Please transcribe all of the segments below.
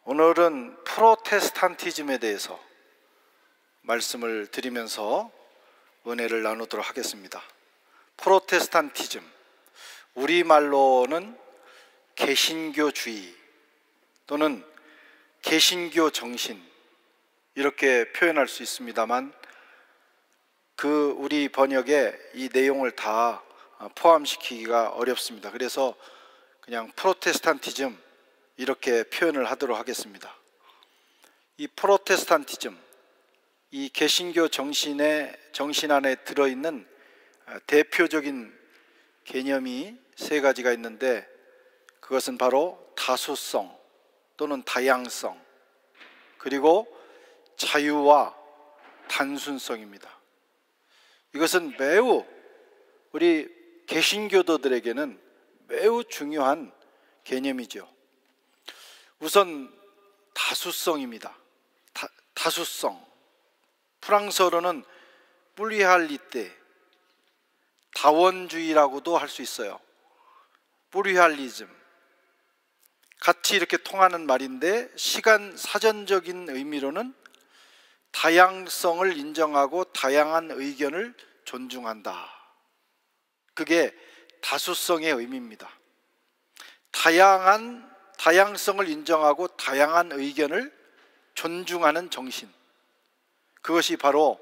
오늘은 프로테스탄티즘에 대해서 말씀을 드리면서 은혜를 나누도록 하겠습니다. 프로테스탄티즘, 우리말로는 개신교주의 또는 개신교 정신 이렇게 표현할 수 있습니다만, 우리 번역에 이 내용을 다 포함시키기가 어렵습니다. 그래서 그냥 프로테스탄티즘 이렇게 표현을 하도록 하겠습니다. 이 프로테스탄티즘, 이 개신교 정신 안에 들어있는 대표적인 개념이 세 가지가 있는데, 그것은 바로 다수성 또는 다양성, 그리고 자유와 단순성입니다. 이것은 매우 우리 개신교도들에게는 매우 중요한 개념이죠. 우선 다수성입니다. 다수성, 프랑스어로는 플루랄리테, 다원주의라고도 할 수 있어요. 플루랄리즘, 같이 이렇게 통하는 말인데, 사전적인 의미로는 다양성을 인정하고 다양한 의견을 존중한다. 그게 다수성의 의미입니다. 다양성을 인정하고 다양한 의견을 존중하는 정신, 그것이 바로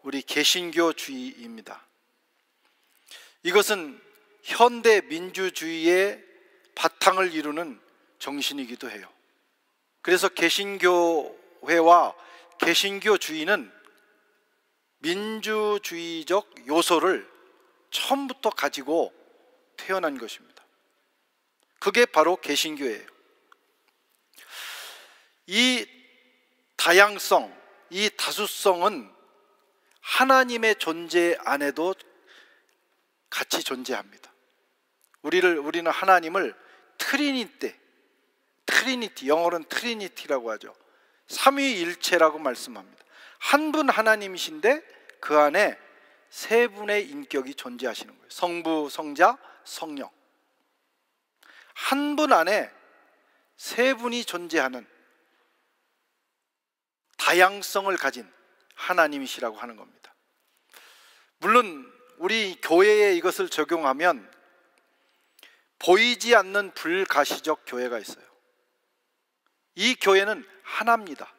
우리 개신교주의입니다. 이것은 현대 민주주의의 바탕을 이루는 정신이기도 해요. 그래서 개신교회와 개신교주의는 민주주의적 요소를 처음부터 가지고 태어난 것입니다. 그게 바로 개신교예요. 이 다양성, 이 다수성은 하나님의 존재 안에도 같이 존재합니다. 우리는 하나님을 트리니티, 영어로는 트리니티라고 하죠. 삼위일체라고 말씀합니다. 한 분 하나님이신데 그 안에 세 분의 인격이 존재하시는 거예요. 성부, 성자, 성령. 한 분 안에 세 분이 존재하는 다양성을 가진 하나님이시라고 하는 겁니다. 물론 우리 교회에 이것을 적용하면 보이지 않는 불가시적 교회가 있어요. 이 교회는 하나입니다.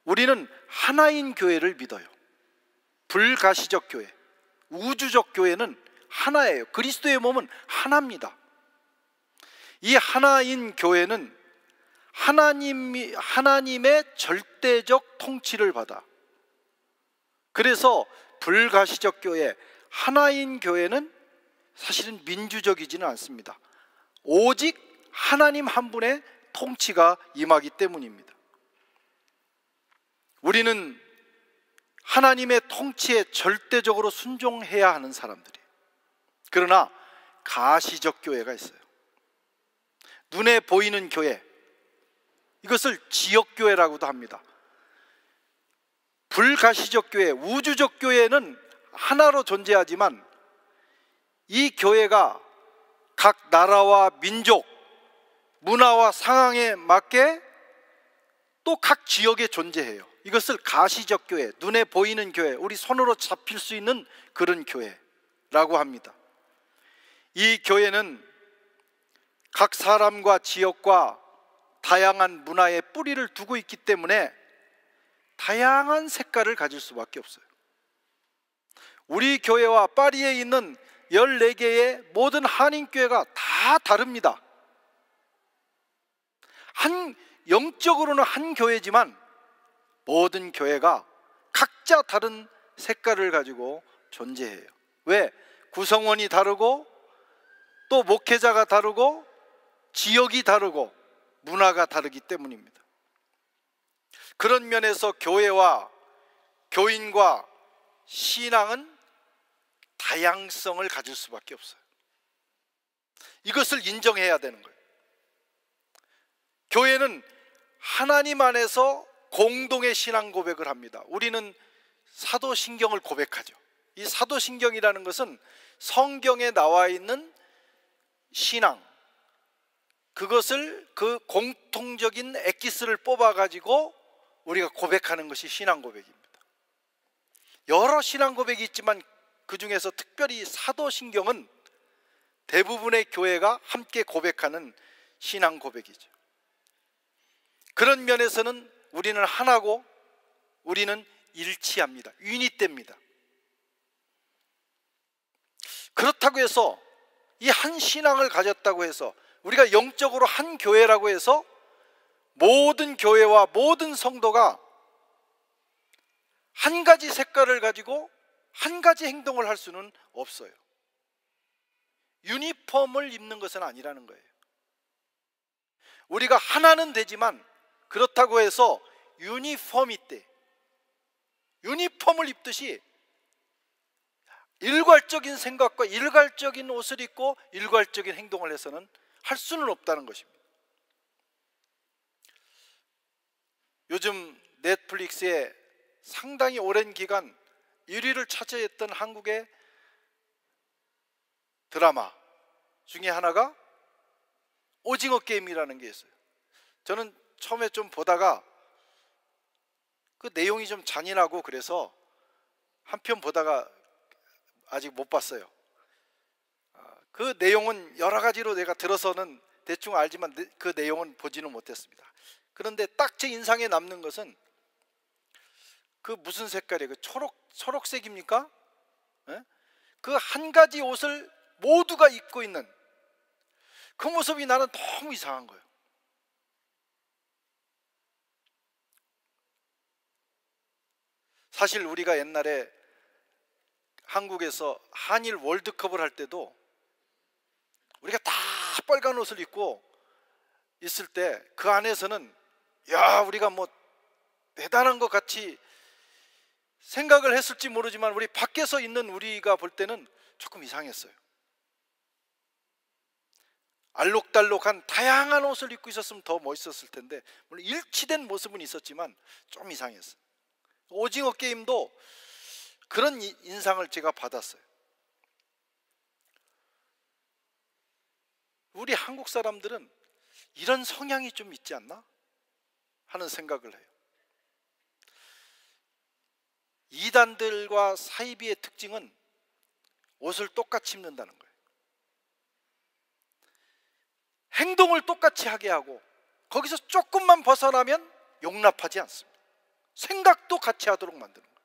우리는 하나인 교회를 믿어요. 불가시적 교회, 우주적 교회는 하나예요. 그리스도의 몸은 하나입니다. 이 하나인 교회는 하나님의 절대적 통치를 받아. 그래서 불가시적 교회, 하나인 교회는 사실은 민주적이지는 않습니다. 오직 하나님 한 분의 통치가 임하기 때문입니다. 우리는 하나님의 통치에 절대적으로 순종해야 하는 사람들이에요. 그러나 가시적 교회가 있어요. 눈에 보이는 교회, 이것을 지역교회라고도 합니다. 불가시적 교회, 우주적 교회는 하나로 존재하지만 이 교회가 각 나라와 민족, 문화와 상황에 맞게 또 각 지역에 존재해요. 이것을 가시적 교회, 눈에 보이는 교회, 우리 손으로 잡힐 수 있는 그런 교회라고 합니다. 이 교회는 각 사람과 지역과 다양한 문화에 뿌리를 두고 있기 때문에 다양한 색깔을 가질 수밖에 없어요. 우리 교회와 파리에 있는 14개의 모든 한인교회가 다 다릅니다. 영적으로는 한 교회지만 모든 교회가 각자 다른 색깔을 가지고 존재해요. 왜? 구성원이 다르고 또 목회자가 다르고 지역이 다르고 문화가 다르기 때문입니다. 그런 면에서 교회와 교인과 신앙은 다양성을 가질 수밖에 없어요. 이것을 인정해야 되는 거예요. 교회는 하나님 안에서 공동의 신앙 고백을 합니다. 우리는 사도신경을 고백하죠. 이 사도신경이라는 것은 성경에 나와 있는 신앙, 그것을 그 공통적인 엑기스를 뽑아 가지고 우리가 고백하는 것이 신앙 고백입니다. 여러 신앙 고백이 있지만 그 중에서 특별히 사도신경은 대부분의 교회가 함께 고백하는 신앙 고백이죠. 그런 면에서는 우리는 하나고 우리는 일치합니다. 유닛됩니다. 그렇다고 해서 이 한 신앙을 가졌다고 해서 우리가 영적으로 한 교회라고 해서 모든 교회와 모든 성도가 한 가지 색깔을 가지고 한 가지 행동을 할 수는 없어요. 유니폼을 입는 것은 아니라는 거예요. 우리가 하나는 되지만 그렇다고 해서 유니폼이때 유니폼을 입듯이 일괄적인 생각과 일괄적인 옷을 입고 일괄적인 행동을 해서는 할 수는 없다는 것입니다. 요즘 넷플릭스에 상당히 오랜 기간 1위를 차지했던 한국의 드라마 중에 하나가 오징어 게임이라는 게 있어요. 저는 처음에 좀 보다가 그 내용이 좀 잔인하고 그래서 한 편 보다가 아직 못 봤어요. 그 내용은 여러 가지로 내가 들어서는 대충 알지만 그 내용은 보지는 못했습니다. 그런데 딱 제 인상에 남는 것은 그 무슨 색깔이에요? 그 초록색입니까? 그 한 가지 옷을 모두가 입고 있는 그 모습이 나는 너무 이상한 거예요. 사실 우리가 옛날에 한국에서 한일 월드컵을 할 때도 우리가 다 빨간 옷을 입고 있을 때 그 안에서는 야, 우리가 뭐 대단한 것 같이 생각을 했을지 모르지만 우리 밖에서 있는 우리가 볼 때는 조금 이상했어요. 알록달록한 다양한 옷을 입고 있었으면 더 멋있었을 텐데 물론 일치된 모습은 있었지만 좀 이상했어요. 오징어 게임도 그런 인상을 제가 받았어요. 우리 한국 사람들은 이런 성향이 좀 있지 않나 하는 생각을 해요. 이단들과 사이비의 특징은 옷을 똑같이 입는다는 거예요. 행동을 똑같이 하게 하고 거기서 조금만 벗어나면 용납하지 않습니다. 생각도 같이 하도록 만드는 거예요.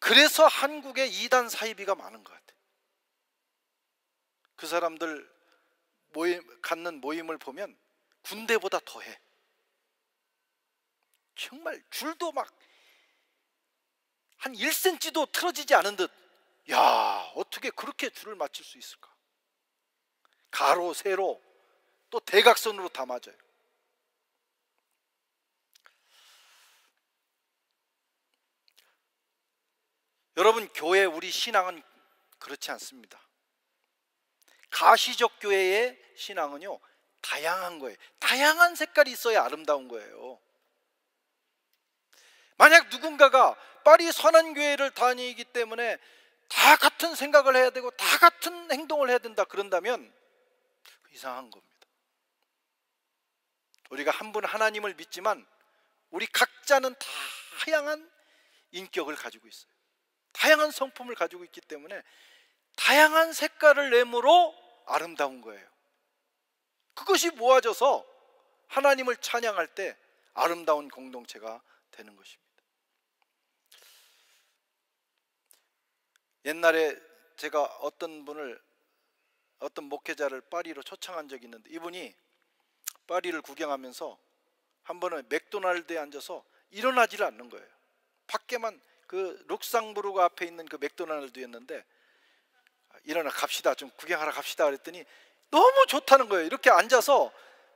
그래서 한국에 이단 사이비가 많은 것 같아요. 그 사람들 갖는 모임을 보면 군대보다 더해. 정말 줄도 막 한 1cm도 틀어지지 않은 듯, 야, 어떻게 그렇게 줄을 맞출 수 있을까? 가로, 세로, 또 대각선으로 다 맞아요. 여러분, 교회, 우리 신앙은 그렇지 않습니다. 가시적 교회의 신앙은요, 다양한 거예요. 다양한 색깔이 있어야 아름다운 거예요. 만약 누군가가 파리 선한교회를 다니기 때문에 다 같은 생각을 해야 되고 다 같은 행동을 해야 된다 그런다면 이상한 겁니다. 우리가 한 분 하나님을 믿지만 우리 각자는 다양한 인격을 가지고 있어요. 다양한 성품을 가지고 있기 때문에 다양한 색깔을 내므로 아름다운 거예요. 그것이 모아져서 하나님을 찬양할 때 아름다운 공동체가 되는 것입니다. 옛날에 제가 어떤 목회자를 파리로 초청한 적이 있는데 이분이 파리를 구경하면서 한 번은 맥도날드에 앉아서 일어나지를 않는 거예요. 밖에만 그 룩상부르크 앞에 있는 그 맥도날드였는데 일어나 갑시다, 좀 구경하러 갑시다 그랬더니 너무 좋다는 거예요. 이렇게 앉아서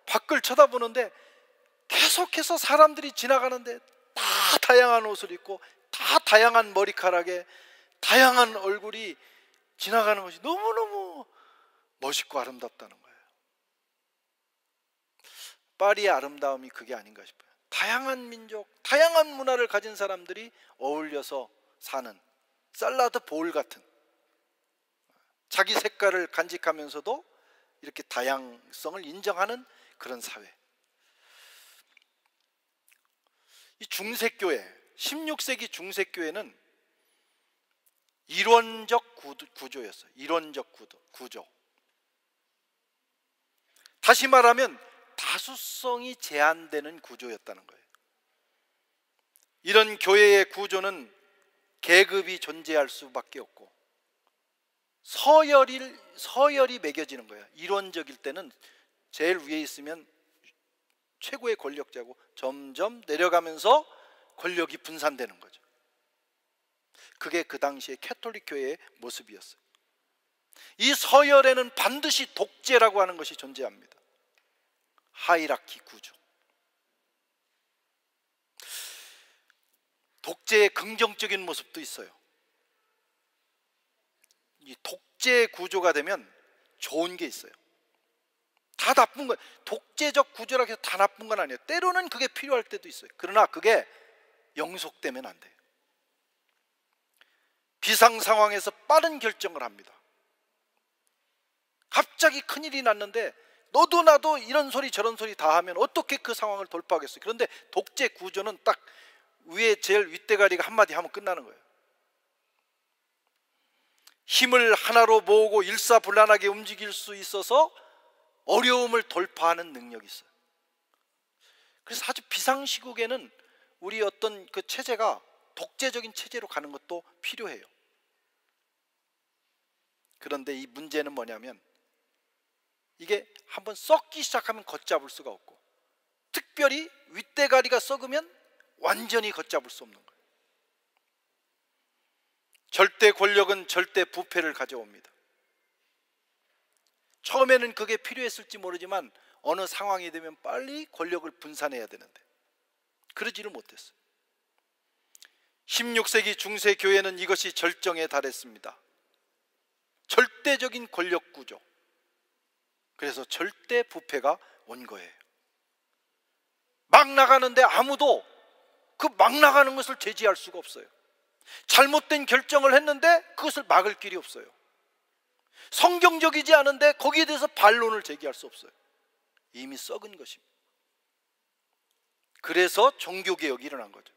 밖을 쳐다보는데 계속해서 사람들이 지나가는데 다 다양한 옷을 입고 다 다양한 머리카락에 다양한 얼굴이 지나가는 것이 너무너무 멋있고 아름답다는 거예요. 파리의 아름다움이 그게 아닌가 싶어요. 다양한 민족, 다양한 문화를 가진 사람들이 어울려서 사는 샐러드 볼 같은, 자기 색깔을 간직하면서도 이렇게 다양성을 인정하는 그런 사회. 이 중세교회, 16세기 중세교회는 이론적 구조였어요. 이론적 구조. 다시 말하면 다수성이 제한되는 구조였다는 거예요. 이런 교회의 구조는 계급이 존재할 수밖에 없고 서열이 매겨지는 거예요. 이론적일 때는 제일 위에 있으면 최고의 권력자고 점점 내려가면서 권력이 분산되는 거죠. 그게 그 당시의 캐톨릭 교회의 모습이었어요. 이 서열에는 반드시 독재라고 하는 것이 존재합니다. 하이라키 구조. 독재의 긍정적인 모습도 있어요. 이 독재 구조가 되면 좋은 게 있어요. 다 나쁜 거예요. 독재적 구조라고 해서 다 나쁜 건 아니에요. 때로는 그게 필요할 때도 있어요. 그러나 그게 영속되면 안 돼요. 비상 상황에서 빠른 결정을 합니다. 갑자기 큰일이 났는데 너도 나도 이런 소리 저런 소리 다 하면 어떻게 그 상황을 돌파하겠어요? 그런데 독재 구조는 딱 위에 제일 윗대가리가 한마디 하면 끝나는 거예요. 힘을 하나로 모으고 일사불란하게 움직일 수 있어서 어려움을 돌파하는 능력이 있어요. 그래서 아주 비상시국에는 우리 어떤 그 체제가 독재적인 체제로 가는 것도 필요해요. 그런데 이 문제는 뭐냐면 이게 한번 썩기 시작하면 걷잡을 수가 없고, 특별히 윗대가리가 썩으면 완전히 걷잡을 수 없는 거예요. 절대 권력은 절대 부패를 가져옵니다. 처음에는 그게 필요했을지 모르지만 어느 상황이 되면 빨리 권력을 분산해야 되는데 그러지를 못했어요. 16세기 중세 교회는 이것이 절정에 달했습니다. 절대적인 권력 구조. 그래서 절대 부패가 온 거예요. 막 나가는데 아무도 그 막 나가는 것을 제지할 수가 없어요. 잘못된 결정을 했는데 그것을 막을 길이 없어요. 성경적이지 않은데 거기에 대해서 반론을 제기할 수 없어요. 이미 썩은 것입니다. 그래서 종교개혁이 일어난 거죠.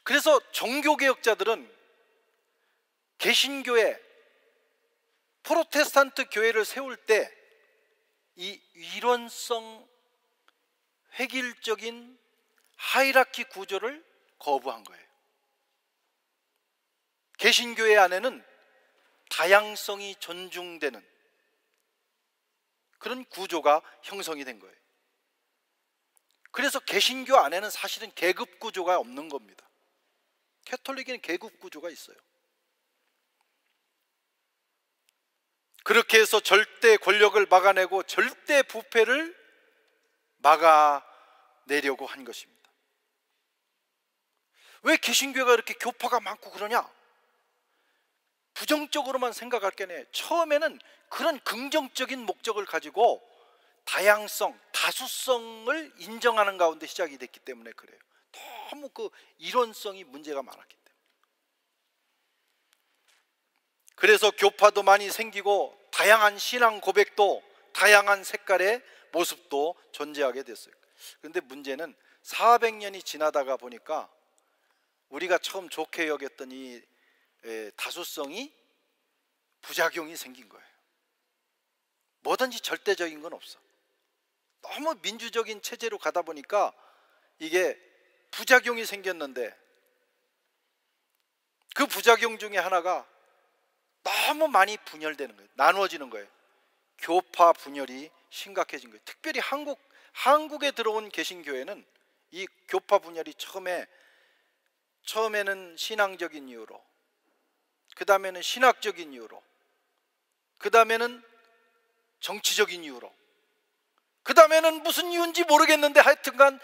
그래서 종교개혁자들은 개신교회, 프로테스탄트 교회를 세울 때 이 이론성 획일적인 하이라키 구조를 거부한 거예요. 개신교회 안에는 다양성이 존중되는 그런 구조가 형성이 된 거예요. 그래서 개신교 안에는 사실은 계급 구조가 없는 겁니다. 캐톨릭에는 계급 구조가 있어요. 그렇게 해서 절대 권력을 막아내고 절대 부패를 막아내려고 한 것입니다. 왜 개신교회가 이렇게 교파가 많고 그러냐? 부정적으로만 생각할 게 아니에요. 처음에는 그런 긍정적인 목적을 가지고 다양성, 다수성을 인정하는 가운데 시작이 됐기 때문에 그래요. 너무 그 이론성이 문제가 많았기 때문에. 그래서 교파도 많이 생기고 다양한 신앙 고백도 다양한 색깔의 모습도 존재하게 됐어요. 그런데 문제는 400년이 지나다가 보니까 우리가 처음 좋게 여겼던 이 다수성이 부작용이 생긴 거예요. 뭐든지 절대적인 건 없어. 너무 민주적인 체제로 가다 보니까 이게 부작용이 생겼는데 그 부작용 중에 하나가 너무 많이 분열되는 거예요. 나누어지는 거예요. 교파 분열이 심각해진 거예요. 특별히 한국에 들어온 개신교회는 이 교파 분열이 처음에는 신앙적인 이유로, 그 다음에는 신학적인 이유로, 그 다음에는 정치적인 이유로, 그 다음에는 무슨 이유인지 모르겠는데 하여튼간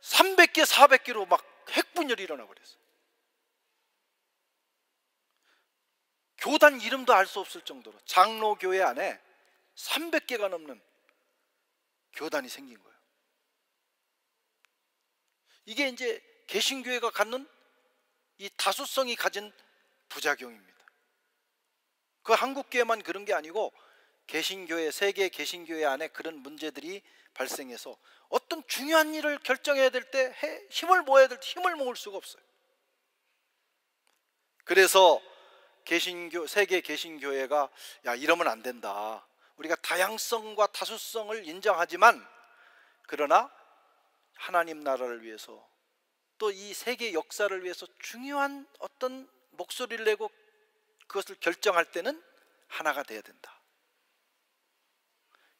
300개 400개로 막 핵분열이 일어나 버렸어요. 교단 이름도 알 수 없을 정도로 장로교회 안에 300개가 넘는 교단이 생긴 거예요. 이게 이제 개신교회가 갖는 이 다수성이 가진 부작용입니다. 그 한국교회만 그런 게 아니고 개신교회, 세계 개신교회 안에 그런 문제들이 발생해서 어떤 중요한 일을 결정해야 될 때 힘을 모아야 될 때 힘을 모을 수가 없어요. 그래서 세계 개신교회가 야, 이러면 안 된다. 우리가 다양성과 다수성을 인정하지만 그러나 하나님 나라를 위해서 또 이 세계 역사를 위해서 중요한 어떤 목소리를 내고 그것을 결정할 때는 하나가 돼야 된다.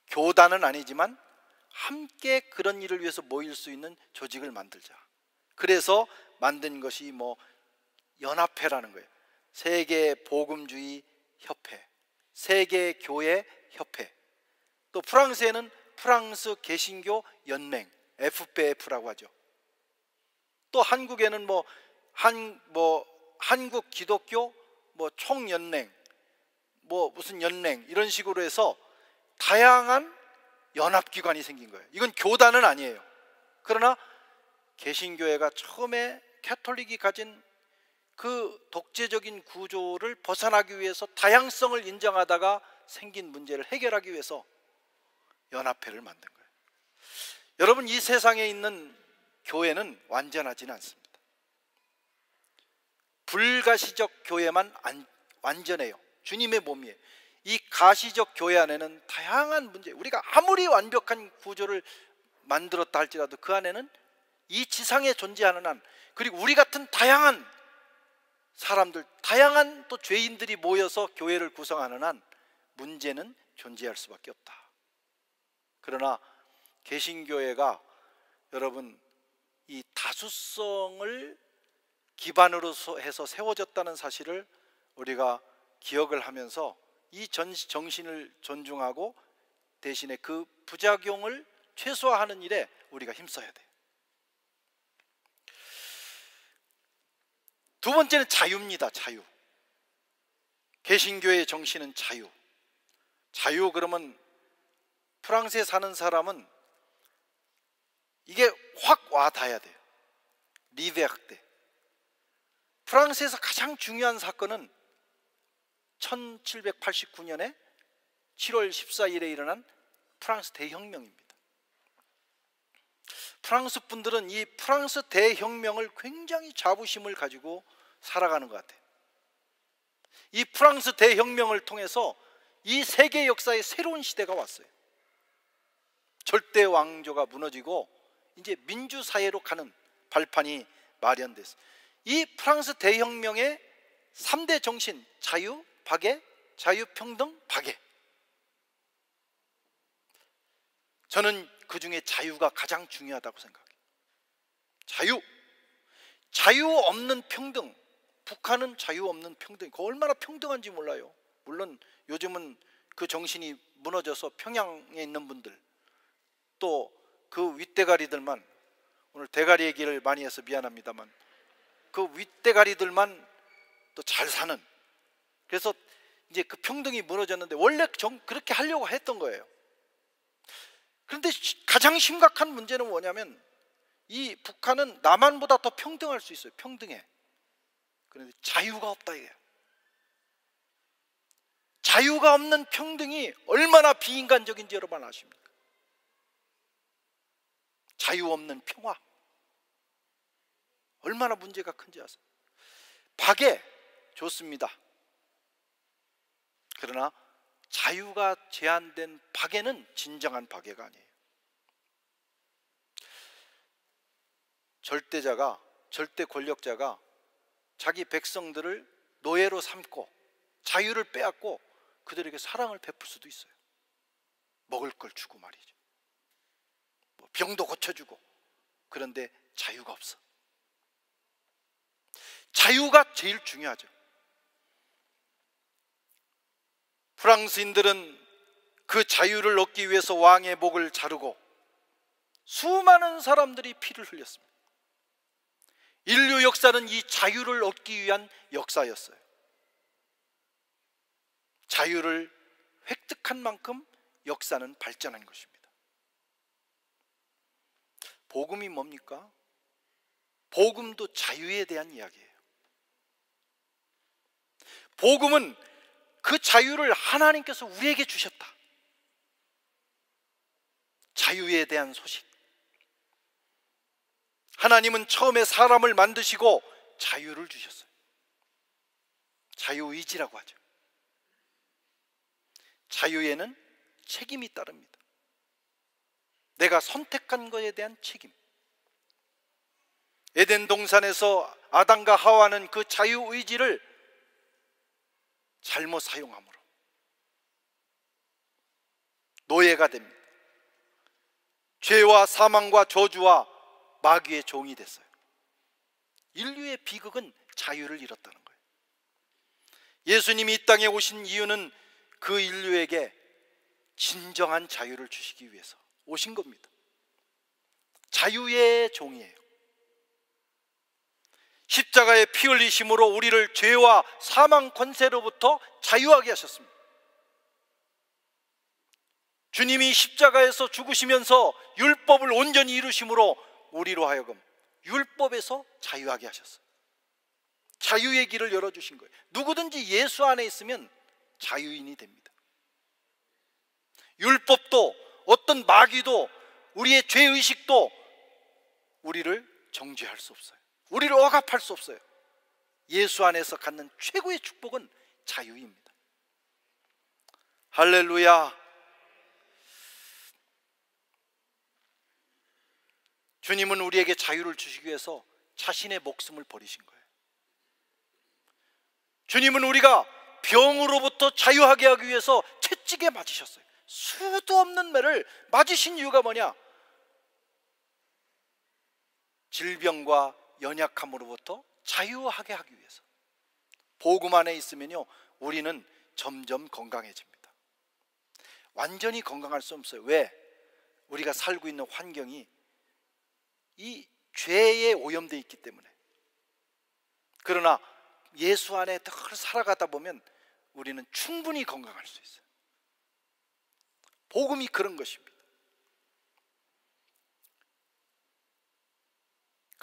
교단은 아니지만 함께 그런 일을 위해서 모일 수 있는 조직을 만들자. 그래서 만든 것이 연합회라는 거예요. 세계 복음주의 협회, 세계 교회 협회, 또 프랑스에는 프랑스 개신교 연맹 FPF라고 하죠. 또 한국에는 한국 기독교 총연맹 무슨 연맹 이런 식으로 해서 다양한 연합기관이 생긴 거예요. 이건 교단은 아니에요. 그러나 개신교회가 처음에 캐톨릭이 가진 그 독재적인 구조를 벗어나기 위해서 다양성을 인정하다가 생긴 문제를 해결하기 위해서 연합회를 만든 거예요. 여러분, 이 세상에 있는 교회는 완전하지는 않습니다. 불가시적 교회만 완전해요. 주님의 몸이에요. 이 가시적 교회 안에는 다양한 문제, 우리가 아무리 완벽한 구조를 만들었다 할지라도 그 안에는 이 지상에 존재하는 한, 그리고 우리 같은 다양한 사람들, 다양한 또 죄인들이 모여서 교회를 구성하는 한 문제는 존재할 수밖에 없다. 그러나 개신교회가 여러분 이 다수성을 기반으로 해서 세워졌다는 사실을 우리가 기억을 하면서 이 정신을 존중하고 대신에 그 부작용을 최소화하는 일에 우리가 힘써야 돼요. 두 번째는 자유입니다. 자유. 개신교의 정신은 자유. 자유 그러면 프랑스에 사는 사람은 이게 확 와닿아야 돼요. 리베르 때. 프랑스에서 가장 중요한 사건은 1789년에 7월 14일에 일어난 프랑스 대혁명입니다. 프랑스 분들은 이 프랑스 대혁명을 굉장히 자부심을 가지고 살아가는 것 같아요. 이 프랑스 대혁명을 통해서 이 세계 역사의 새로운 시대가 왔어요. 절대 왕조가 무너지고 이제 민주사회로 가는 발판이 마련됐어요. 이 프랑스 대혁명의 3대 정신, 자유, 박애, 자유평등, 박애. 저는 그 중에 자유가 가장 중요하다고 생각해요. 자유 없는 평등. 북한은 자유 없는 평등. 그 얼마나 평등한지 몰라요. 물론 요즘은 그 정신이 무너져서 평양에 있는 분들, 또 그 윗대가리들만, 오늘 대가리 얘기를 많이 해서 미안합니다만, 그 윗대가리들만 또 잘 사는, 그래서 이제 그 평등이 무너졌는데 원래 그렇게 하려고 했던 거예요. 그런데 가장 심각한 문제는 뭐냐면 이 북한은 남한보다 더 평등할 수 있어요. 평등해. 그런데 자유가 없다 이거예요. 자유가 없는 평등이 얼마나 비인간적인지 여러분 아십니까? 자유 없는 평화, 얼마나 문제가 큰지 아세요? 박애 좋습니다. 그러나 자유가 제한된 박애는 진정한 박애가 아니에요. 절대 권력자가 자기 백성들을 노예로 삼고 자유를 빼앗고 그들에게 사랑을 베풀 수도 있어요. 먹을 걸 주고 말이죠. 병도 고쳐주고. 그런데 자유가 없어. 자유가 제일 중요하죠. 프랑스인들은 그 자유를 얻기 위해서 왕의 목을 자르고 수많은 사람들이 피를 흘렸습니다. 인류 역사는 이 자유를 얻기 위한 역사였어요. 자유를 획득한 만큼 역사는 발전한 것입니다. 복음이 뭡니까? 복음도 자유에 대한 이야기예요. 복음은 그 자유를 하나님께서 우리에게 주셨다. 자유에 대한 소식. 하나님은 처음에 사람을 만드시고 자유를 주셨어요. 자유의지라고 하죠. 자유에는 책임이 따릅니다. 내가 선택한 것에 대한 책임. 에덴 동산에서 아담과 하와는 그 자유의지를 잘못 사용함으로 노예가 됩니다. 죄와 사망과 저주와 마귀의 종이 됐어요. 인류의 비극은 자유를 잃었다는 거예요. 예수님이 이 땅에 오신 이유는 그 인류에게 진정한 자유를 주시기 위해서 오신 겁니다. 자유의 종이에요. 십자가의 피 흘리심으로 우리를 죄와 사망 권세로부터 자유하게 하셨습니다. 주님이 십자가에서 죽으시면서 율법을 온전히 이루심으로 우리로 하여금 율법에서 자유하게 하셨어요. 자유의 길을 열어주신 거예요. 누구든지 예수 안에 있으면 자유인이 됩니다. 율법도 어떤 마귀도 우리의 죄의식도 우리를 정죄할 수 없어요. 우리를 억압할 수 없어요. 예수 안에서 갖는 최고의 축복은 자유입니다. 할렐루야. 주님은 우리에게 자유를 주시기 위해서 자신의 목숨을 버리신 거예요. 주님은 우리가 병으로부터 자유하게 하기 위해서 채찍에 맞으셨어요. 수도 없는 매를 맞으신 이유가 뭐냐? 질병과 연약함으로부터 자유하게 하기 위해서. 복음 안에 있으면요, 우리는 점점 건강해집니다. 완전히 건강할 수 없어요. 왜? 우리가 살고 있는 환경이 이 죄에 오염되어 있기 때문에. 그러나 예수 안에 늘 살아가다 보면 우리는 충분히 건강할 수 있어요. 복음이 그런 것입니다.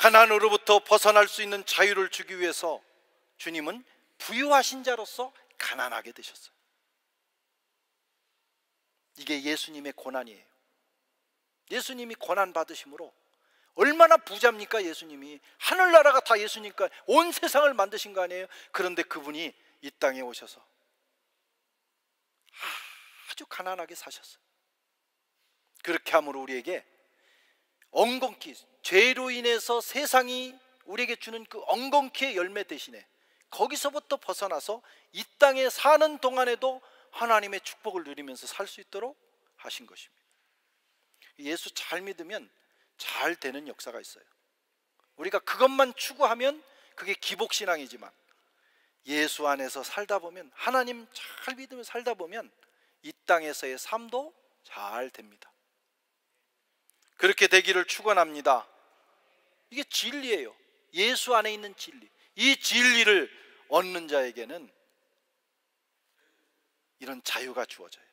가난으로부터 벗어날 수 있는 자유를 주기 위해서 주님은 부유하신 자로서 가난하게 되셨어요. 이게 예수님의 고난이에요. 예수님이 고난 받으심으로 얼마나 부자입니까? 예수님이 하늘나라가 다 예수니까 온 세상을 만드신 거 아니에요? 그런데 그분이 이 땅에 오셔서 아주 가난하게 사셨어요. 그렇게 함으로 우리에게 엉겅퀴, 죄로 인해서 세상이 우리에게 주는 그 엉겅퀴의 열매 대신에 거기서부터 벗어나서 이 땅에 사는 동안에도 하나님의 축복을 누리면서 살 수 있도록 하신 것입니다. 예수 잘 믿으면 잘 되는 역사가 있어요. 우리가 그것만 추구하면 그게 기복신앙이지만 예수 안에서 살다 보면, 하나님 잘 믿으며 살다 보면 이 땅에서의 삶도 잘 됩니다. 그렇게 되기를 축원합니다. 이게 진리예요. 예수 안에 있는 진리. 이 진리를 얻는 자에게는 이런 자유가 주어져요.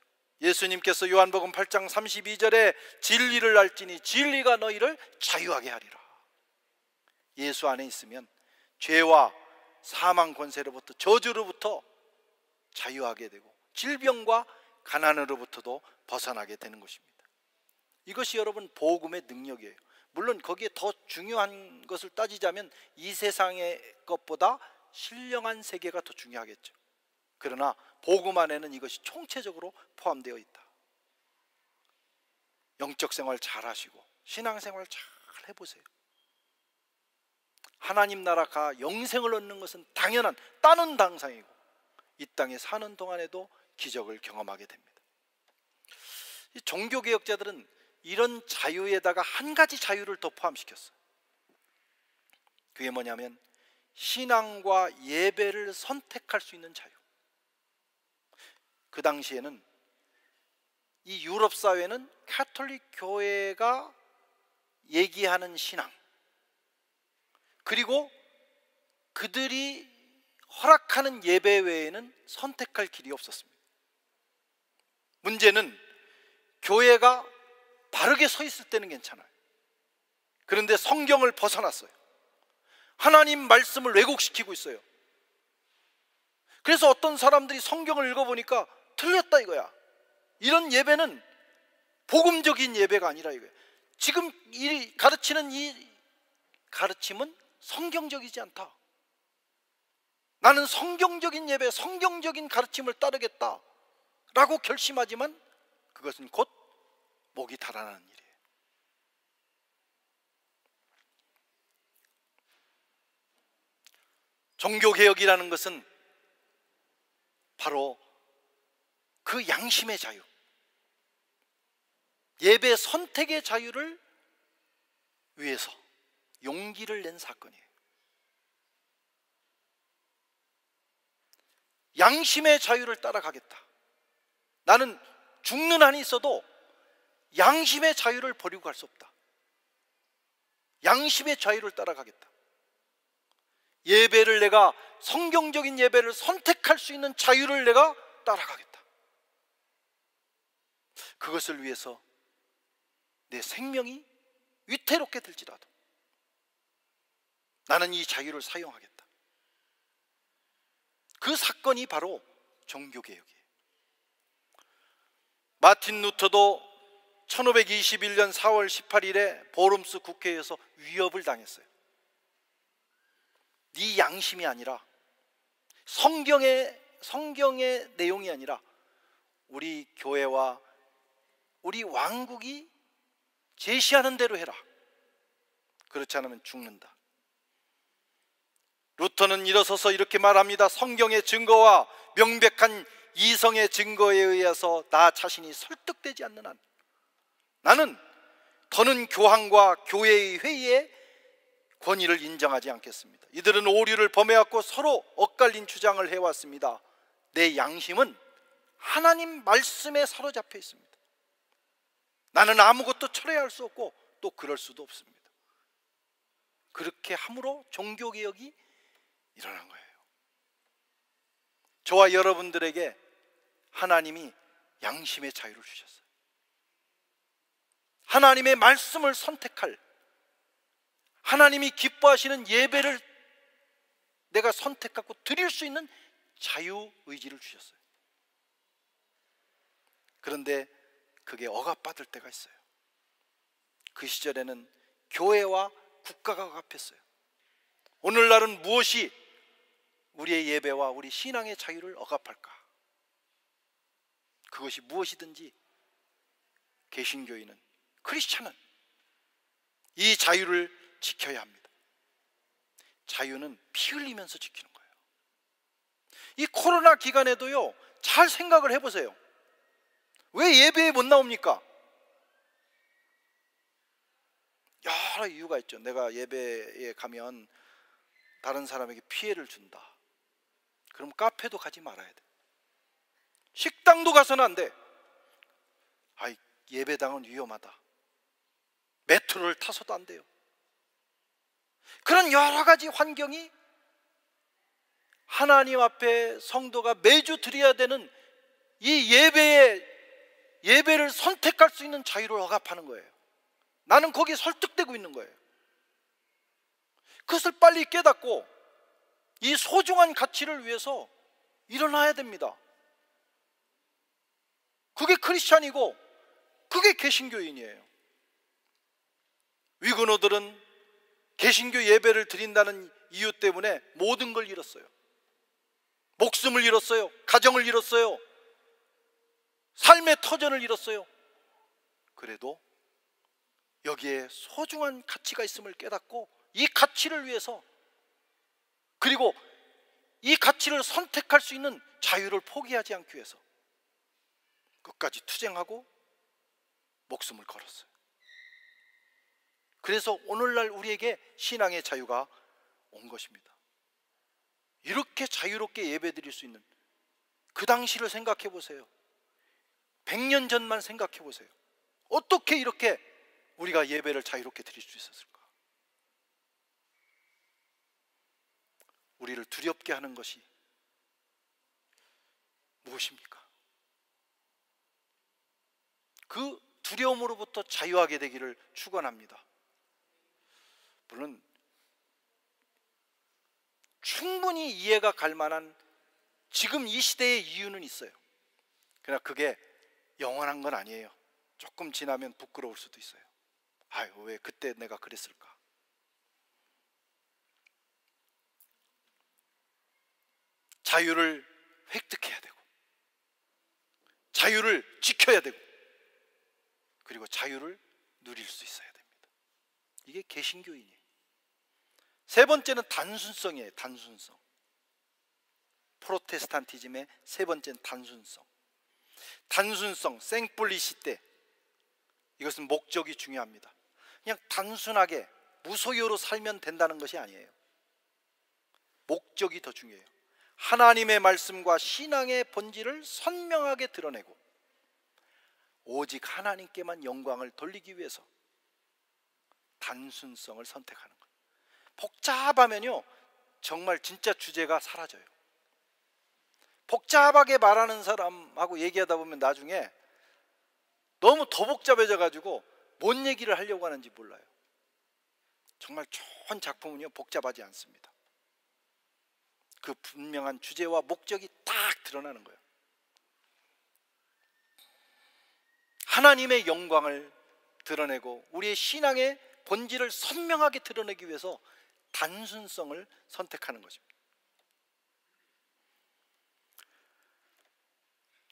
예수님께서 요한복음 8장 32절에 진리를 알지니 진리가 너희를 자유하게 하리라. 예수 안에 있으면 죄와 사망 권세로부터, 저주로부터 자유하게 되고 질병과 가난으로부터도 벗어나게 되는 것입니다. 이것이 여러분 복음의 능력이에요. 물론 거기에 더 중요한 것을 따지자면 이 세상의 것보다 신령한 세계가 더 중요하겠죠. 그러나 복음 안에는 이것이 총체적으로 포함되어 있다. 영적 생활 잘 하시고 신앙생활 잘 해보세요. 하나님 나라가 영생을 얻는 것은 당연한, 따는 당상이고 이 땅에 사는 동안에도 기적을 경험하게 됩니다. 이 종교개혁자들은 이런 자유에다가 한 가지 자유를 더 포함시켰어요. 그게 뭐냐면 신앙과 예배를 선택할 수 있는 자유. 그 당시에는 이 유럽 사회는 가톨릭 교회가 얘기하는 신앙, 그리고 그들이 허락하는 예배 외에는 선택할 길이 없었습니다. 문제는 교회가 바르게 서 있을 때는 괜찮아요. 그런데 성경을 벗어났어요. 하나님 말씀을 왜곡시키고 있어요. 그래서 어떤 사람들이 성경을 읽어보니까 틀렸다 이거야. 이런 예배는 복음적인 예배가 아니라 이거야. 지금 가르치는 이 가르침은 성경적이지 않다. 나는 성경적인 예배, 성경적인 가르침을 따르겠다 라고 결심하지만 그것은 곧 목이 달아나는 일이에요. 종교개혁이라는 것은 바로 그 양심의 자유, 예배 선택의 자유를 위해서 용기를 낸 사건이에요. 양심의 자유를 따라가겠다. 나는 죽는 한이 있어도 양심의 자유를 버리고 갈 수 없다. 양심의 자유를 따라가겠다. 예배를 내가 성경적인 예배를 선택할 수 있는 자유를 내가 따라가겠다. 그것을 위해서 내 생명이 위태롭게 될지라도 나는 이 자유를 사용하겠다. 그 사건이 바로 종교개혁이에요. 마틴 루터도 1521년 4월 18일에 보름스 국회에서 위협을 당했어요. 네 양심이 아니라 성경의 내용이 아니라 우리 교회와 우리 왕국이 제시하는 대로 해라. 그렇지 않으면 죽는다. 루터는 일어서서 이렇게 말합니다. 성경의 증거와 명백한 이성의 증거에 의해서 나 자신이 설득되지 않는 한 나는 더는 교황과 교회의 회의에 권위를 인정하지 않겠습니다. 이들은 오류를 범해왔고 서로 엇갈린 주장을 해왔습니다. 내 양심은 하나님 말씀에 사로잡혀 있습니다. 나는 아무것도 철회할 수 없고 또 그럴 수도 없습니다. 그렇게 함으로 종교개혁이 일어난 거예요. 저와 여러분들에게 하나님이 양심의 자유를 주셨어요. 하나님의 말씀을 선택할, 하나님이 기뻐하시는 예배를 내가 선택하고 드릴 수 있는 자유의지를 주셨어요. 그런데 그게 억압받을 때가 있어요. 그 시절에는 교회와 국가가 억압했어요. 오늘날은 무엇이 우리의 예배와 우리 신앙의 자유를 억압할까? 그것이 무엇이든지 개신교인은, 크리스찬은 이 자유를 지켜야 합니다. 자유는 피 흘리면서 지키는 거예요. 이 코로나 기간에도요, 잘 생각을 해보세요. 왜 예배에 못 나옵니까? 여러 이유가 있죠. 내가 예배에 가면 다른 사람에게 피해를 준다. 그럼 카페도 가지 말아야 돼. 식당도 가서는 안 돼. 아이, 예배당은 위험하다. 메트로를 타서도 안 돼요. 그런 여러 가지 환경이 하나님 앞에 성도가 매주 드려야 되는 이 예배를 선택할 수 있는 자유를 억압하는 거예요. 나는 거기에 설득되고 있는 거예요. 그것을 빨리 깨닫고 이 소중한 가치를 위해서 일어나야 됩니다. 그게 크리스찬이고 그게 개신교인이에요. 위그노들은 개신교 예배를 드린다는 이유 때문에 모든 걸 잃었어요. 목숨을 잃었어요. 가정을 잃었어요. 삶의 터전을 잃었어요. 그래도 여기에 소중한 가치가 있음을 깨닫고 이 가치를 위해서, 그리고 이 가치를 선택할 수 있는 자유를 포기하지 않기 위해서 끝까지 투쟁하고 목숨을 걸었어요. 그래서 오늘날 우리에게 신앙의 자유가 온 것입니다. 이렇게 자유롭게 예배드릴 수 있는 그 당시를 생각해 보세요. 100년 전만 생각해 보세요. 어떻게 이렇게 우리가 예배를 자유롭게 드릴 수 있었을까? 우리를 두렵게 하는 것이 무엇입니까? 그 두려움으로부터 자유하게 되기를 축원합니다. 물론 충분히 이해가 갈 만한 지금 이 시대의 이유는 있어요. 그러나 그게 영원한 건 아니에요. 조금 지나면 부끄러울 수도 있어요. 아유, 왜 그때 내가 그랬을까? 자유를 획득해야 되고, 자유를 지켜야 되고, 그리고 자유를 누릴 수 있어야 됩니다. 이게 개신교인이에요. 세 번째는 단순성이에요. 단순성. 프로테스탄티즘의 세 번째는 단순성. 단순성, 생플리시테. 이것은 목적이 중요합니다. 그냥 단순하게 무소유로 살면 된다는 것이 아니에요. 목적이 더 중요해요. 하나님의 말씀과 신앙의 본질을 선명하게 드러내고 오직 하나님께만 영광을 돌리기 위해서 단순성을 선택하는 거예요. 복잡하면요, 정말 진짜 주제가 사라져요. 복잡하게 말하는 사람하고 얘기하다 보면 나중에 너무 더 복잡해져 가지고 뭔 얘기를 하려고 하는지 몰라요. 정말 좋은 작품은요, 복잡하지 않습니다. 그 분명한 주제와 목적이 딱 드러나는 거예요. 하나님의 영광을 드러내고 우리의 신앙의 본질을 선명하게 드러내기 위해서 단순성을 선택하는 것입니다.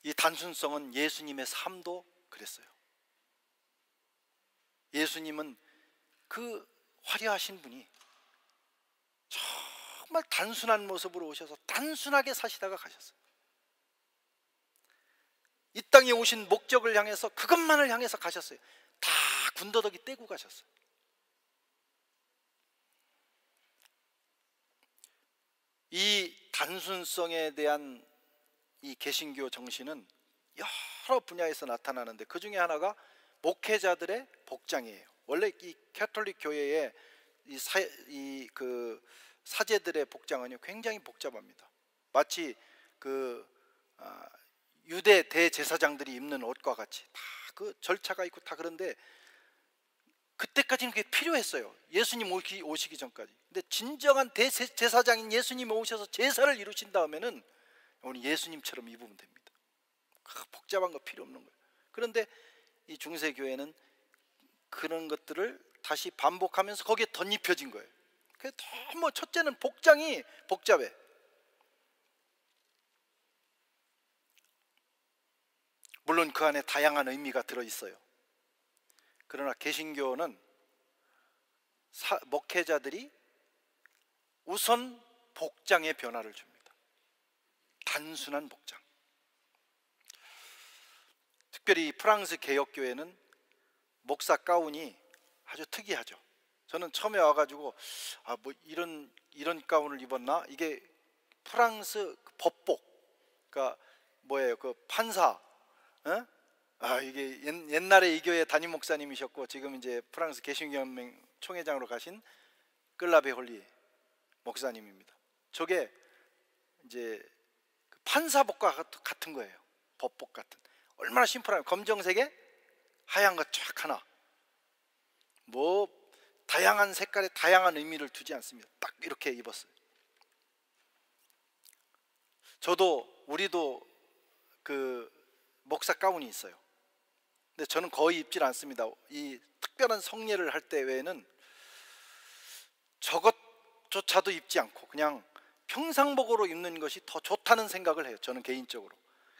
이 단순성은 예수님의 삶도 그랬어요. 예수님은 그 화려하신 분이 정말 단순한 모습으로 오셔서 단순하게 사시다가 가셨어요. 이 땅에 오신 목적을 향해서 그것만을 향해서 가셨어요. 다 군더더기 떼고 가셨어요. 이 단순성에 대한 이 개신교 정신은 여러 분야에서 나타나는데 그 중에 하나가 목회자들의 복장이에요. 원래 이 캐톨릭 교회의 그 사제들의 복장은요, 굉장히 복잡합니다. 마치 그 유대 대제사장들이 입는 옷과 같이 다 그 절차가 있고 다 그런데 그때까지는 그게 필요했어요. 예수님 오시기 전까지. 근데 진정한 대제사장인 예수님이 오셔서 제사를 이루신 다음에는 우리 예수님처럼 입으면 됩니다. 복잡한 거 필요 없는 거예요. 그런데 이 중세교회는 그런 것들을 다시 반복하면서 거기에 덧입혀진 거예요. 그래서 너무 첫째는 복장이 복잡해. 물론 그 안에 다양한 의미가 들어있어요. 그러나 개신교는 목회자들이 우선 복장의 변화를 줍니다. 단순한 복장. 특별히 프랑스 개혁교회는 목사 가운이 아주 특이하죠. 저는 처음에 와가지고 뭐 이런 가운을 입었나? 이게 프랑스 법복, 그러니까 뭐예요? 그 판사, 이게 옛날에 이 교회 담임 목사님이셨고 지금 이제 프랑스 개신교연맹 총회장으로 가신 끌라베 홀리 목사님입니다. 저게 이제 판사복과 같은 거예요. 법복 같은. 얼마나 심플하면 검정색에 하얀 거 쫙 하나. 뭐 다양한 색깔에 다양한 의미를 두지 않습니다. 딱 이렇게 입었어요. 우리도 그 목사 가운이 있어요. 근데 저는 거의 입질 않습니다. 이 특별한 성례를 할 때 외에는 저것조차도 입지 않고 그냥 평상복으로 입는 것이 더 좋다는 생각을 해요. 저는 개인적으로.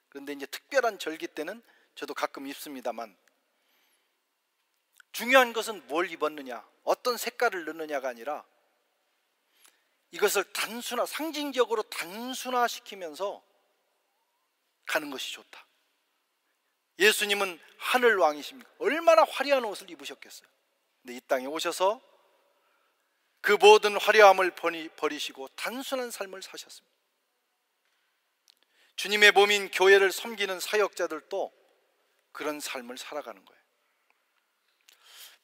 그런데 이제 특별한 절기 때는 저도 가끔 입습니다만 중요한 것은 뭘 입었느냐, 어떤 색깔을 넣느냐가 아니라 이것을 상징적으로 단순화시키면서 가는 것이 좋다. 예수님은 하늘 왕이십니까? 얼마나 화려한 옷을 입으셨겠어요. 근데 이 땅에 오셔서 그 모든 화려함을 버리시고 단순한 삶을 사셨습니다. 주님의 몸인 교회를 섬기는 사역자들도 그런 삶을 살아가는 거예요.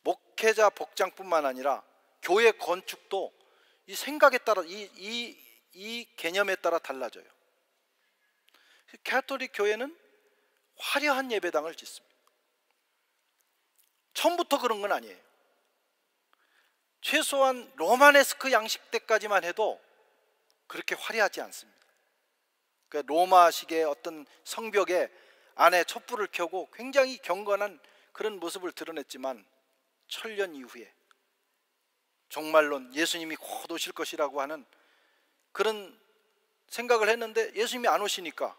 목회자 복장뿐만 아니라 교회 건축도 이 생각에 따라 이 개념에 따라 달라져요. 가톨릭 교회는 화려한 예배당을 짓습니다. 처음부터 그런 건 아니에요. 최소한 로마네스크 양식 때까지만 해도 그렇게 화려하지 않습니다. 그 로마식의 어떤 성벽에 안에 촛불을 켜고 굉장히 경건한 그런 모습을 드러냈지만 천년 이후에 종말론, 예수님이 곧 오실 것이라고 하는 그런 생각을 했는데 예수님이 안 오시니까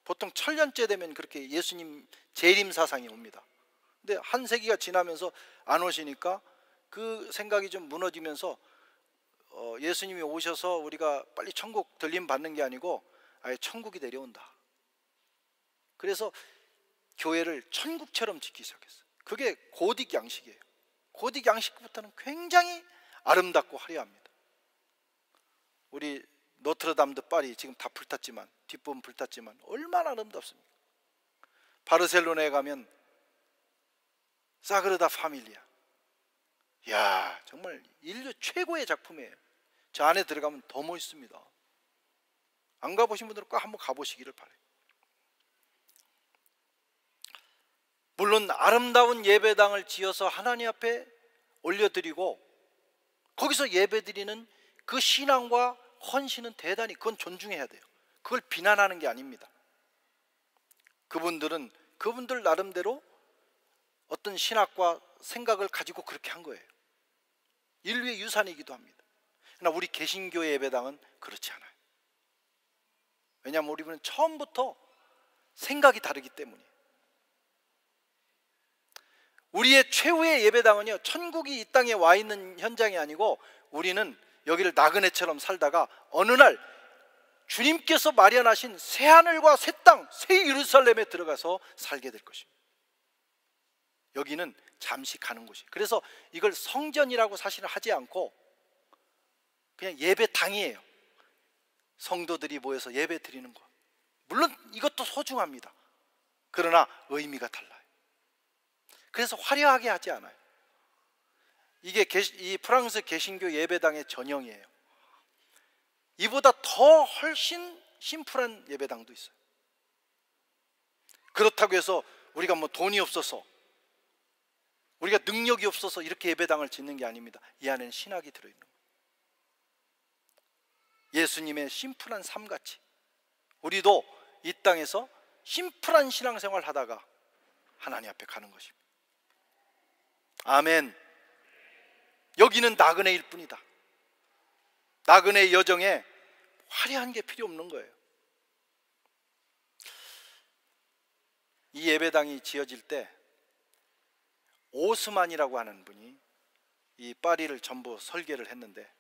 보통 천년째 되면 그렇게 예수님 재림 사상이 옵니다. 근데 한 세기가 지나면서 안 오시니까 그 생각이 좀 무너지면서 예수님이 오셔서 우리가 빨리 천국 들림 받는 게 아니고 아예 천국이 내려온다. 그래서 교회를 천국처럼 짓기 시작했어요. 그게 고딕 양식이에요. 고딕 양식부터는 굉장히 아름답고 화려합니다. 우리 노트르담드 파리 지금 다 불탔지만, 뒷부분 불탔지만 얼마나 아름답습니까? 바르셀로나에 가면 사그르다 파밀리아, 이야, 정말 인류 최고의 작품이에요. 저 안에 들어가면 더 멋있습니다. 안 가보신 분들은 꼭 한번 가보시기를 바라요. 물론 아름다운 예배당을 지어서 하나님 앞에 올려드리고 거기서 예배드리는 그 신앙과 헌신은 대단히, 그건 존중해야 돼요. 그걸 비난하는 게 아닙니다. 그분들 나름대로 어떤 신학과 생각을 가지고 그렇게 한 거예요. 인류의 유산이기도 합니다. 그러나 우리 개신교의 예배당은 그렇지 않아요. 왜냐하면 우리는 처음부터 생각이 다르기 때문이에요. 우리의 최후의 예배당은요, 천국이 이 땅에 와 있는 현장이 아니고 우리는 여기를 나그네처럼 살다가 어느 날 주님께서 마련하신 새하늘과 새 땅, 새 예루살렘에 들어가서 살게 될 것입니다. 여기는 잠시 가는 곳이에요. 그래서 이걸 성전이라고 사실은 하지 않고 그냥 예배당이에요. 성도들이 모여서 예배 드리는 것, 물론 이것도 소중합니다. 그러나 의미가 달라요. 그래서 화려하게 하지 않아요. 이게 이 프랑스 개신교 예배당의 전형이에요. 이보다 더 훨씬 심플한 예배당도 있어요. 그렇다고 해서 우리가 뭐 돈이 없어서, 우리가 능력이 없어서 이렇게 예배당을 짓는 게 아닙니다. 이 안에는 신학이 들어있는 거예요. 예수님의 심플한 삶같이 우리도 이 땅에서 심플한 신앙생활 하다가 하나님 앞에 가는 것입니다. 아멘. 여기는 나그네일 뿐이다. 나그네의 여정에 화려한 게 필요 없는 거예요. 이 예배당이 지어질 때 오스만이라고 하는 분이 이 파리를 전부 설계를 했는데,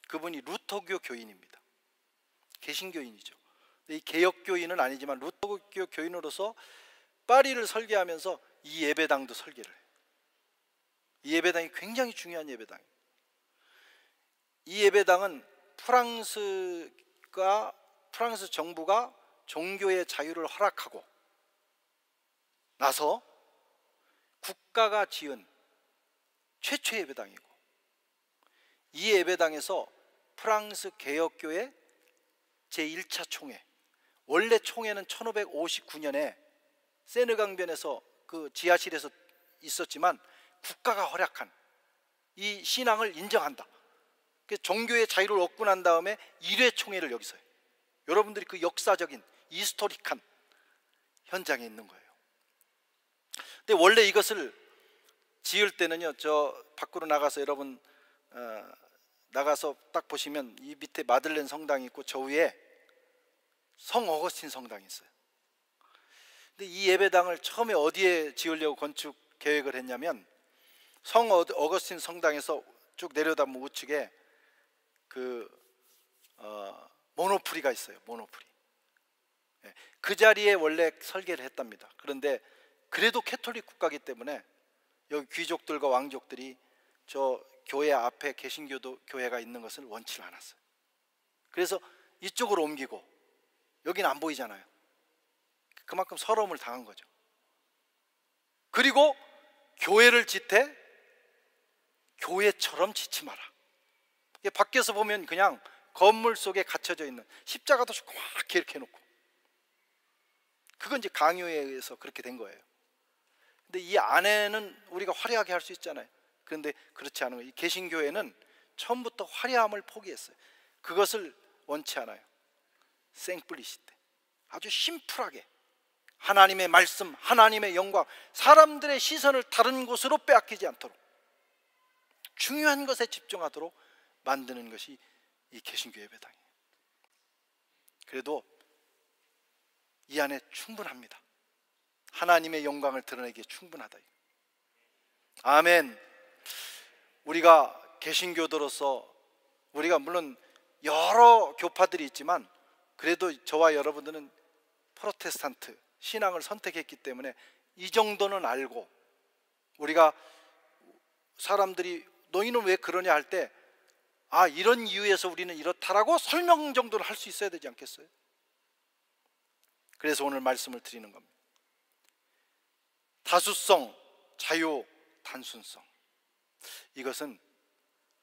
그분이 루터교 교인입니다. 개신교인이죠. 이 개혁교인은 아니지만 루터교 교인으로서 파리를 설계하면서 이 예배당도 설계를 해요. 이 예배당이 굉장히 중요한 예배당이에요. 이 예배당은 프랑스 정부가 종교의 자유를 허락하고 나서 국가가 지은 최초의 예배당이고, 이 예배당에서 프랑스 개혁교회 제1차 총회, 원래 총회는 1559년에 세느강변에서 그 지하실에서 있었지만 국가가 허락한 이 신앙을 인정한다. 종교의 자유를 얻고 난 다음에 1회 총회를 여기서 해요. 여러분들이 그 역사적인 이스토릭한 현장에 있는 거예요. 근데 원래 이것을 지을 때는요, 저 밖으로 나가서 여러분 나가서 딱 보시면 이 밑에 마들렌 성당이 있고 저 위에 성 어거스틴 성당이 있어요. 근데 이 예배당을 처음에 어디에 지으려고 건축 계획을 했냐면, 성 어거스틴 성당에서 쭉 내려다보면 우측에 모노프리가 있어요. 모노프리. 그 자리에 원래 설계를 했답니다. 그런데 그래도 캐톨릭 국가이기 때문에 여기 귀족들과 왕족들이 저 교회 앞에 개신교도 교회가 있는 것을 원치 않았어요. 그래서 이쪽으로 옮기고, 여기는 안 보이잖아요. 그만큼 서러움을 당한 거죠. 그리고 교회를 짓되 교회처럼 짓지 마라. 밖에서 보면 그냥 건물 속에 갇혀져 있는 십자가도 조그맣게 이렇게 해놓고, 그건 이제 강요에 의해서 그렇게 된 거예요. 근데 이 안에는 우리가 화려하게 할 수 있잖아요. 그런데 그렇지 않은 거예요. 이 개신교회는 처음부터 화려함을 포기했어요. 그것을 원치 않아요. 생플리시테, 아주 심플하게 하나님의 말씀, 하나님의 영광, 사람들의 시선을 다른 곳으로 빼앗기지 않도록 중요한 것에 집중하도록 만드는 것이 이 개신교 예배당이에요. 그래도 이 안에 충분합니다. 하나님의 영광을 드러내기에 충분하다. 아멘. 우리가 개신교도로서 우리가 물론 여러 교파들이 있지만 그래도 저와 여러분들은 프로테스탄트 신앙을 선택했기 때문에 이 정도는 알고, 우리가 사람들이 너희는 왜 그러냐 할 때 이런 이유에서 우리는 이렇다라고 설명 정도는 할 수 있어야 되지 않겠어요? 그래서 오늘 말씀을 드리는 겁니다. 다수성, 자유, 단순성, 이것은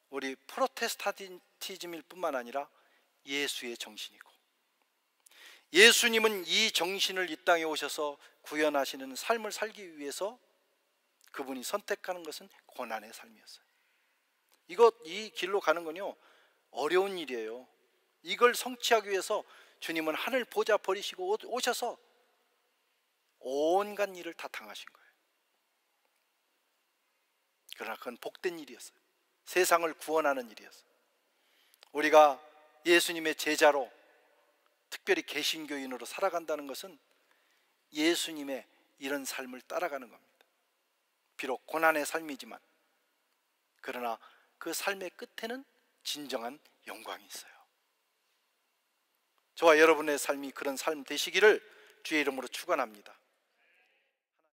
우리 프로테스탄티즘일 뿐만 아니라 예수의 정신이고, 예수님은 이 정신을 이 땅에 오셔서 구현하시는 삶을 살기 위해서 그분이 선택하는 것은 고난의 삶이었어요. 이 길로 가는 건요 어려운 일이에요. 이걸 성취하기 위해서 주님은 하늘 보좌 버리시고 오셔서 온갖 일을 다 당하신 거예요. 그러나 그건 복된 일이었어요. 세상을 구원하는 일이었어요. 우리가 예수님의 제자로, 특별히 개신교인으로 살아간다는 것은 예수님의 이런 삶을 따라가는 겁니다. 비록 고난의 삶이지만, 그러나 그 삶의 끝에는 진정한 영광이 있어요. 저와 여러분의 삶이 그런 삶 되시기를 주의 이름으로 축원합니다.